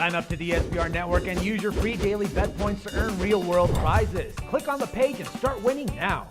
Sign up to the SBR Network and use your free daily bet points to earn real-world prizes. Click on the page and start winning now.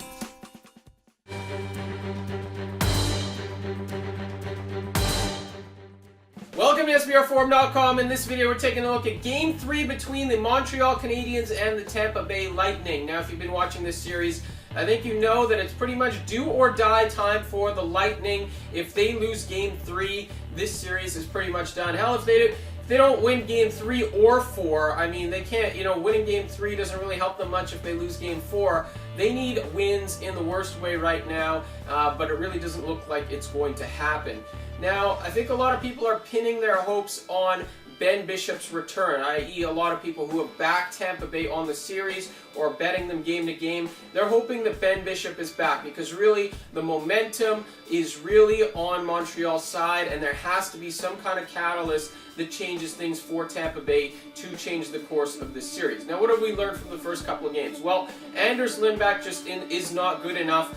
Welcome to SBRForum.com. In this video, we're taking a look at Game 3 between the Montreal Canadiens and the Tampa Bay Lightning. Now, if you've been watching this series, I think you know that it's pretty much do or die time for the Lightning. If they lose Game 3, this series is pretty much done. Hell, if they don't win Game 3 or 4, I mean, they can't, winning Game 3 doesn't really help them much if they lose Game 4. They need wins in the worst way right now, but it really doesn't look like it's going to happen. Now, I think a lot of people are pinning their hopes on Ben Bishop's return, i.e. a lot of people who have backed Tampa Bay on the series or betting them game to game, they're hoping that Ben Bishop is back because really the momentum is really on Montreal's side and there has to be some kind of catalyst that changes things for Tampa Bay to change the course of this series. Now, what have we learned from the first couple of games? Well, Anders Lindback is not good enough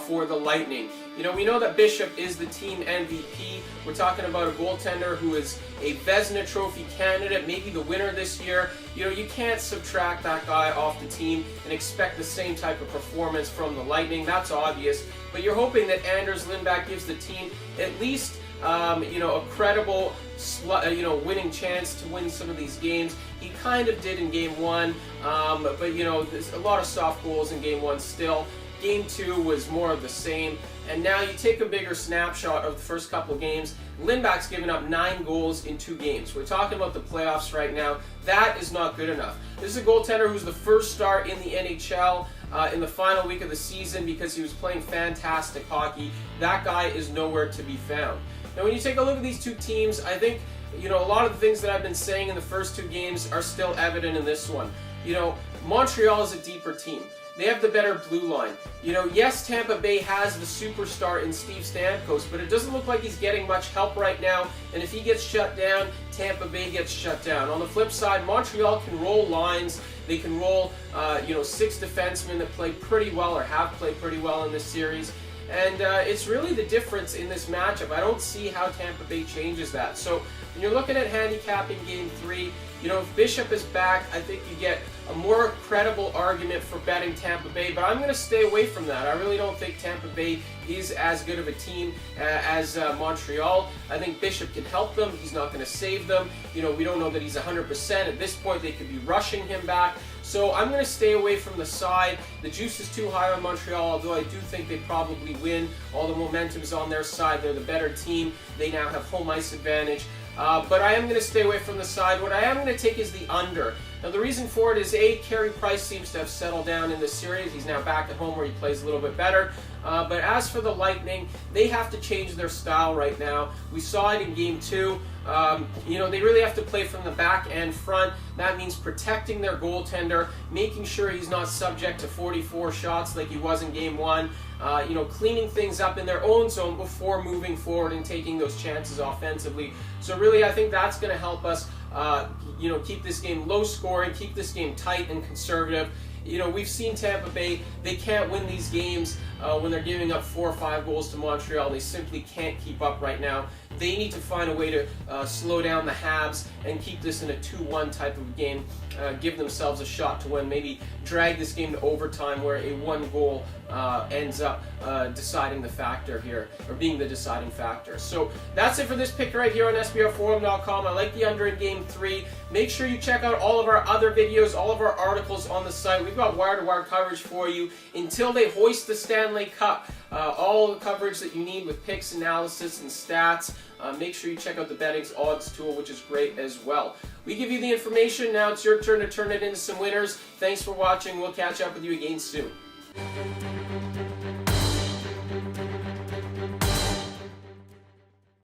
for the Lightning. We know that Bishop is the team MVP. We're talking about a goaltender who is a Vezina Trophy candidate, maybe the winner this year. You can't subtract that guy off the team and expect the same type of performance from the Lightning. That's obvious. But you're hoping that Anders Lindback gives the team at least a credible, winning chance to win some of these games. He kind of did in Game 1, but there's a lot of soft goals in Game 1 still. Game 2 was more of the same. And now you take a bigger snapshot of the first couple of games. Lindback's given up 9 goals in 2 games. We're talking about the playoffs right now. That is not good enough. This is a goaltender who's the first start in the NHL in the final week of the season because he was playing fantastic hockey. That guy is nowhere to be found. Now, when you take a look at these two teams, I think, a lot of the things that I've been saying in the first 2 games are still evident in this one. Montreal is a deeper team. They have the better blue line. Yes, Tampa Bay has the superstar in Steve Stamkos, but it doesn't look like he's getting much help right now. And if he gets shut down, Tampa Bay gets shut down. On the flip side, Montreal can roll lines. They can roll, 6 defensemen that play pretty well or have played pretty well in this series. And it's really the difference in this matchup. I don't see how Tampa Bay changes that. So when you're looking at handicapping Game 3, if Bishop is back, I think you get a more credible argument for betting Tampa Bay, but I'm going to stay away from that. I really don't think Tampa Bay is as good of a team as Montreal. I think Bishop can help them. He's not going to save them. We don't know that he's 100%. At this point, they could be rushing him back. So I'm going to stay away from the side. The juice is too high on Montreal, although I do think they probably win. All the momentum's on their side. They're the better team. They now have home ice advantage. But I am going to stay away from the side. What I am going to take is the under. Now, the reason for it is, Carey Price seems to have settled down in this series. He's now back at home where he plays a little bit better. But as for the Lightning, they have to change their style right now. We saw it in Game 2. They really have to play from the back and front. That means protecting their goaltender, making sure he's not subject to 44 shots like he was in Game 1. Cleaning things up in their own zone before moving forward and taking those chances offensively. So really, I think that's going to help us, keep this game low scoring, keep this game tight and conservative. We've seen Tampa Bay, they can't win these games when they're giving up 4 or 5 goals to Montreal. They simply can't keep up right now. They need to find a way to slow down the Habs and keep this in a 2-1 type of game, give themselves a shot to win, maybe drag this game to overtime where a 1 goal ends up deciding the factor here, or being the deciding factor. So that's it for this pick right here on SBRForum.com. I like the under in Game 3. Make sure you check out all of our other videos, all of our articles on the site. We've got wire-to-wire coverage for you until they hoist the Stanley Cup. All the coverage that you need with picks, analysis, and stats. Make sure you check out the Betting's Odds tool, which is great as well. We give you the information. Now it's your turn to turn it into some winners. Thanks for watching. We'll catch up with you again soon.